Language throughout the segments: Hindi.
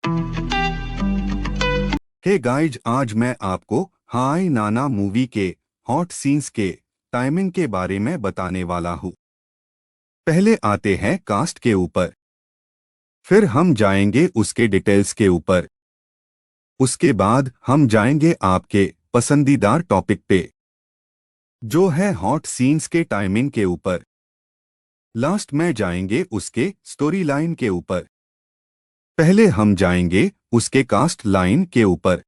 हे गाइज, आज मैं आपको हाय नाना मूवी के हॉट सीन्स के टाइमिंग के बारे में बताने वाला हूँ। पहले आते हैं कास्ट के ऊपर, फिर हम जाएंगे उसके डिटेल्स के ऊपर, उसके बाद हम जाएंगे आपके पसंदीदार टॉपिक पे, जो है हॉट सीन्स के टाइमिंग के ऊपर। लास्ट में जाएंगे उसके स्टोरी लाइन के ऊपर। पहले हम जाएंगे उसके कास्ट लाइन के ऊपर।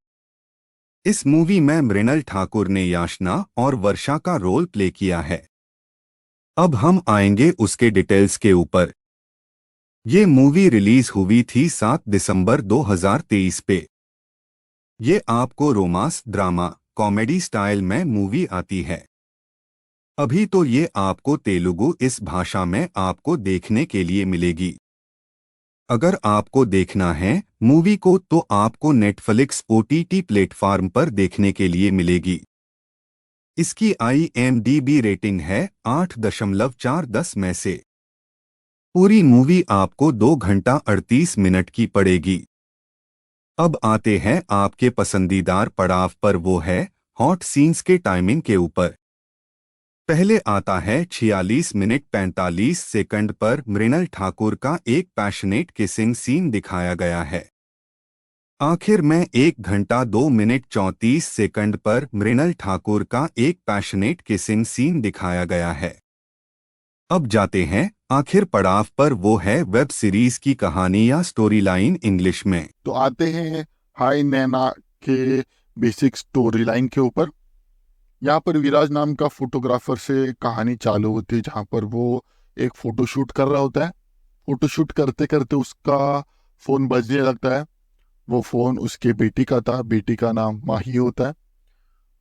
इस मूवी में मृणाल ठाकुर ने याचना और वर्षा का रोल प्ले किया है। अब हम आएंगे उसके डिटेल्स के ऊपर। ये मूवी रिलीज हुई थी 7 दिसंबर 2023 पे। ये आपको रोमांस ड्रामा कॉमेडी स्टाइल में मूवी आती है। अभी तो ये आपको तेलुगु इस भाषा में आपको देखने के लिए मिलेगी। अगर आपको देखना है मूवी को तो आपको नेटफ्लिक्स OTT प्लेटफॉर्म पर देखने के लिए मिलेगी। इसकी IMDb रेटिंग है 8.4/10 में से। पूरी मूवी आपको 2 घंटा 38 मिनट की पड़ेगी। अब आते हैं आपके पसंदीदार पड़ाव पर, वो है हॉट सीन्स के टाइमिंग के ऊपर। पहले आता है 46 मिनट 45 सेकंड पर मृणाल ठाकुर का एक पैशनेट किसिंग सीन दिखाया गया है। आखिर में 1 घंटा 2 मिनट 34 सेकंड पर मृणाल ठाकुर का एक पैशनेट किसिंग सीन दिखाया गया है। अब जाते हैं आखिर पड़ाव पर, वो है वेब सीरीज की कहानी या स्टोरी लाइन इंग्लिश में। तो आते हैं हाय नैना के बेसिक स्टोरी लाइन के ऊपर। यहाँ पर विराज नाम का फोटोग्राफर से कहानी चालू होती है, जहाँ पर वो एक फोटोशूट कर रहा होता है। फोटोशूट करते करते उसका फोन बजने लगता है। वो फोन उसके बेटी का था, बेटी का नाम माही होता है।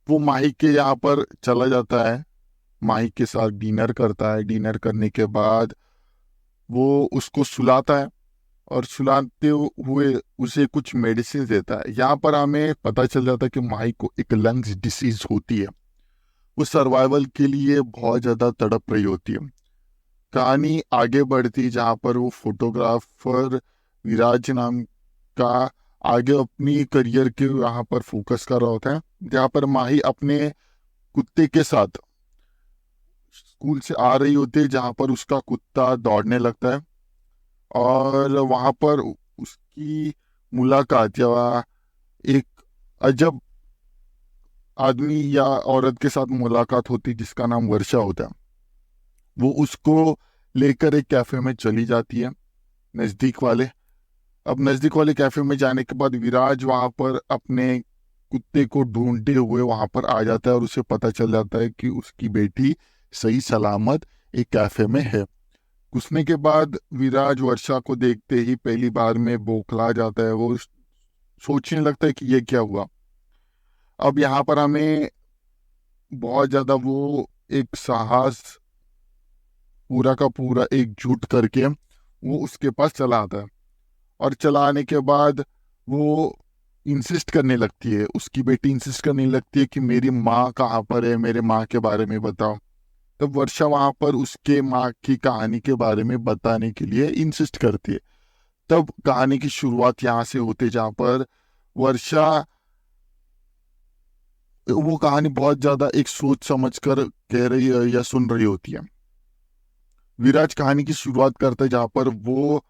वो माही के यहाँ पर चला जाता है, माही के साथ डिनर करता है। डिनर करने के बाद वो उसको सुलाता है और सुलाते हुए उसे कुछ मेडिसिन देता है। यहाँ पर हमें पता चल जाता है कि माही को एक लंग्स डिसीज होती है। वो सर्वाइवल के लिए बहुत ज़्यादा तड़प रही होती है। कहानी आगे बढ़ती, जहाँ पर वो फोटोग्राफर विराज नाम का आगे अपनी करियर के यहाँ पर फोकस कर रहा होता है। जहाँ पर माही अपने कुत्ते के साथ स्कूल से आ रही होती है, जहाँ पर उसका कुत्ता दौड़ने लगता है और वहाँ पर उसकी मुलाकात या एक अजब आदमी या औरत के साथ मुलाकात होती, जिसका नाम वर्षा होता है। वो उसको लेकर एक कैफे में चली जाती है, नज़दीक वाले। अब नज़दीक वाले कैफे में जाने के बाद विराज वहाँ पर अपने कुत्ते को ढूंढते हुए वहाँ पर आ जाता है और उसे पता चल जाता है कि उसकी बेटी सही सलामत एक कैफे में है। घुसने के बाद विराज वर्षा को देखते ही पहली बार में बौखला जाता है। वो सोचने लगता है कि ये क्या हुआ। अब यहाँ पर हमें बहुत ज्यादा वो एक साहस पूरा का पूरा एकजुट करके वो उसके पास चला आता है और चला आने के बाद वो इंसिस्ट करने लगती है, उसकी बेटी इंसिस्ट करने लगती है कि मेरी माँ कहाँ पर है, मेरे माँ के बारे में बताओ। तब वर्षा वहां पर उसके माँ की कहानी के बारे में बताने के लिए इंसिस्ट करती है। तब कहानी की शुरुआत यहाँ से होती है, जहाँ पर वर्षा वो कहानी बहुत ज्यादा एक सोच समझ कर कह रही है या सुन रही होती है। विराज कहानी की शुरुआत करता है, जहाँ पर वो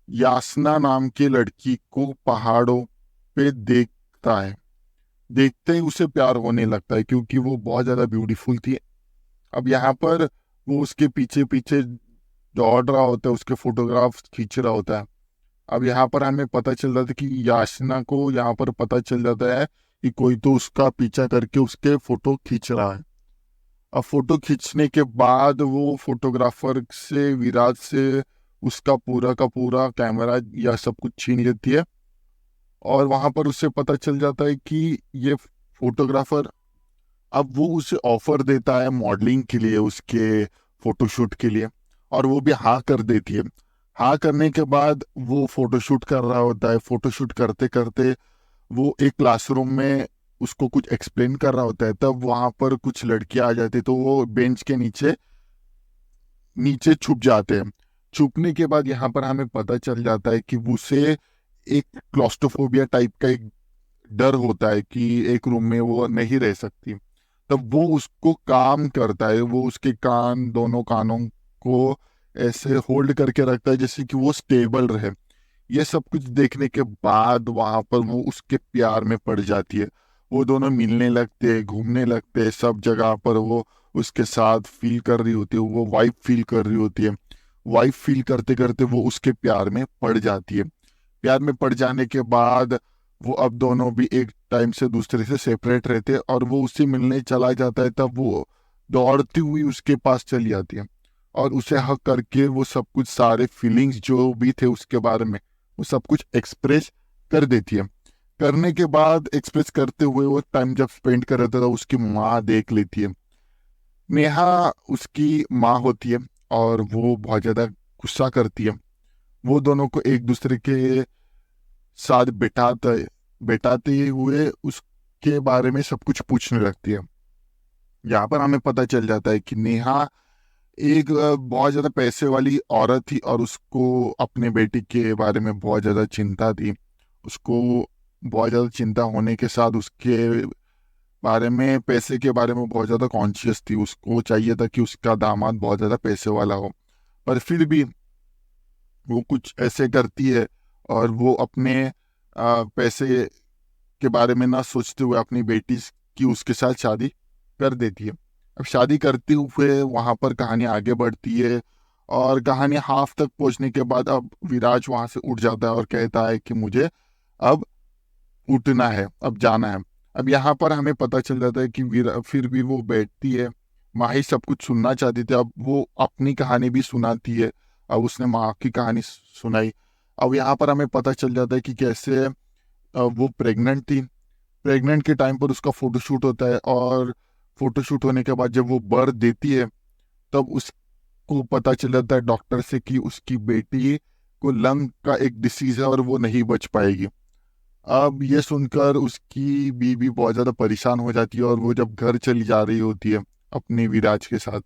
यासना नाम की लड़की को पहाड़ों पे देखता है। देखते ही उसे प्यार होने लगता है, क्योंकि वो बहुत ज्यादा ब्यूटीफुल थी। अब यहाँ पर वो उसके पीछे पीछे दौड़ रहा होता है, उसके फोटोग्राफ खींच रहा होता है। अब यहाँ पर हमें पता चल जाता है कि याचना को यहाँ पर पता चल जाता है कि कोई तो उसका पीछा करके उसके फोटो खींच रहा है। अब फोटो खींचने के बाद वो फोटोग्राफर से विराज से उसका पूरा का पूरा कैमरा या सब कुछ छीन लेती है और वहां पर उससे पता चल जाता है कि ये फोटोग्राफर, अब वो उसे ऑफर देता है मॉडलिंग के लिए, उसके फोटोशूट के लिए, और वो भी हाँ कर देती है। हाँ करने के बाद वो फोटोशूट कर रहा होता है। फोटोशूट करते करते वो एक क्लासरूम में उसको कुछ एक्सप्लेन कर रहा होता है। तब वहां पर कुछ लड़कियां आ जाती, तो वो बेंच के नीचे नीचे छुप जाते हैं। छुपने के बाद यहाँ पर हमें पता चल जाता है कि उसे एक क्लॉस्ट्रोफोबिया टाइप का एक डर होता है कि एक रूम में वो नहीं रह सकती। तब वो उसको काम करता है, वो उसके कान, दोनों कानों को ऐसे होल्ड करके रखता है जैसे कि वो स्टेबल रहे। ये सब कुछ देखने के बाद वहां पर वो उसके प्यार में पड़ जाती है। वो दोनों मिलने लगते हैं, घूमने लगते हैं, सब जगह पर वो उसके साथ फील कर रही होती है, वो वाइब फील कर रही होती है। वाइब फील करते करते वो उसके प्यार में पड़ जाती है। प्यार में पड़ जाने के बाद वो अब दोनों भी एक टाइम से दूसरे से सेपरेट रहते हैं और वो उससे मिलने चला जाता है। तब वो दौड़ती हुई उसके पास चली जाती है और उसे हक करके वो सब कुछ, सारे फीलिंग्स जो भी थे उसके बारे में, वो सब कुछ एक्सप्रेस कर देती है। करने के बाद एक्सप्रेस करते हुए वो टाइम जब स्पेंड कर रहा था तो उसकी माँ देख लेती है। नेहा उसकी माँ होती है और वो बहुत ज्यादा गुस्सा करती है। वो दोनों को एक दूसरे के साथ बिठाते हुए उसके बारे में सब कुछ पूछने लगती है। यहाँ पर हमें पता चल जाता है कि नेहा एक बहुत ज्यादा पैसे वाली औरत थी और उसको अपने बेटी के बारे में बहुत ज्यादा चिंता थी। उसको बहुत ज्यादा चिंता होने के साथ उसके बारे में, पैसे के बारे में बहुत ज्यादा कॉन्शियस थी। उसको चाहिए था कि उसका दामाद बहुत ज्यादा पैसे वाला हो, पर फिर भी वो कुछ ऐसे करती है और वो अपने पैसे के बारे में ना सोचते हुए अपनी बेटी की उसके साथ शादी कर देती है। अब शादी करते हुए वहां पर कहानी आगे बढ़ती है और कहानी हाफ तक पहुंचने के बाद अब विराज वहां से उठ जाता है और कहता है कि मुझे अब उठना है, अब जाना है। अब यहाँ पर हमें पता चल जाता है कि फिर भी वो बैठती है। माही सब कुछ सुनना चाहती थी, अब वो अपनी कहानी भी सुनाती है। अब उसने माँ की कहानी सुनाई। अब यहाँ पर हमें पता चल जाता है कि कैसे वो प्रेग्नेंट थी। प्रेग्नेंट के टाइम पर उसका फोटोशूट होता है और फोटोशूट होने के बाद जब वो बर्थ देती है तब उसको पता चल जाता है डॉक्टर से कि उसकी बेटी को लंग का एक डिसीज है और वो नहीं बच पाएगी। अब ये सुनकर उसकी बीवी बहुत ज्यादा परेशान हो जाती है और वो जब घर चली जा रही होती है अपने विराज के साथ,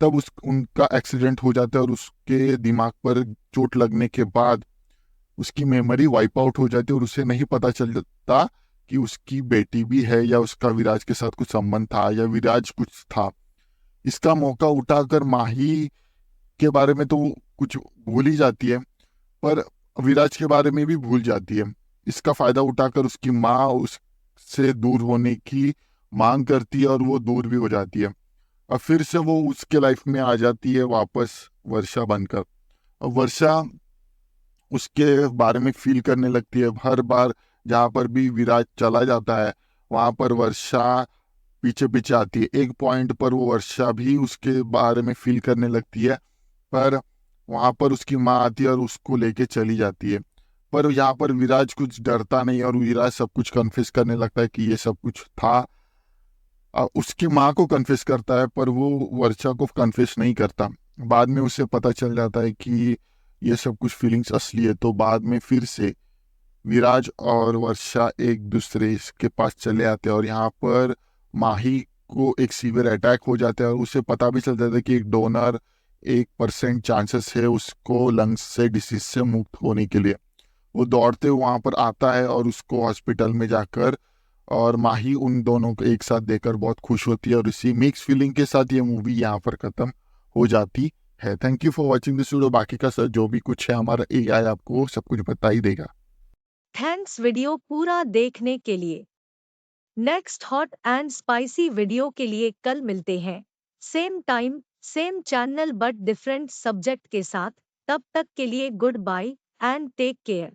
तब उस उनका एक्सीडेंट हो जाता है और उसके दिमाग पर चोट लगने के बाद उसकी मेमोरी वाइप आउट हो जाती है और उसे नहीं पता चलता कि उसकी बेटी भी है या उसका विराज के साथ कुछ संबंध था या विराज कुछ था। इसका मौका उठाकर माही के बारे में तो वो कुछ भूल ही जाती है, पर विराज के बारे में भी भूल जाती है। इसका फायदा उठाकर उसकी माँ उससे दूर होने की मांग करती है और वो दूर भी हो जाती है। और फिर से वो उसके लाइफ में आ जाती है वापस, वर्षा बनकर। और वर्षा उसके बारे में फील करने लगती है। हर बार जहाँ पर भी विराज चला जाता है वहां पर वर्षा पीछे पीछे आती है। एक पॉइंट पर वो वर्षा भी उसके बारे में फील करने लगती है, पर वहां पर उसकी माँ आती है और उसको लेके चली जाती है। पर यहाँ पर विराज कुछ डरता नहीं और विराज सब कुछ कन्फेस करने लगता है कि ये सब कुछ था। उसकी माँ को कन्फेस करता है पर वो वर्षा को कन्फेस नहीं करता। बाद में उसे पता चल जाता है कि ये सब कुछ फीलिंग्स असली है। तो बाद में फिर से विराज और वर्षा एक दूसरे के पास चले आते हैं और यहाँ पर माही को एक सीवियर अटैक हो जाता है और उसे पता भी चल जाता है कि एक डोनर 1% चांसेस है उसको लंग्स से डिसीज से मुक्त होने के लिए। वो दौड़ते हुए वहां पर आता है और उसको हॉस्पिटल में जाकर, और माही उन दोनों को एक साथ देखकर बहुत खुश होती है और इसी मिक्स फीलिंग के साथ ये मूवी यहाँ पर खत्म हो जाती है। Thank you for watching this video. बाकी का सर जो भी कुछ है हमारा एआई आपको सब कुछ बता ही देगा। थैंक्स वीडियो पूरा देखने के लिए। Next hot and spicy video के लिए कल मिलते हैं, same time same channel but different subject के साथ। तब तक के लिए good bye and take care.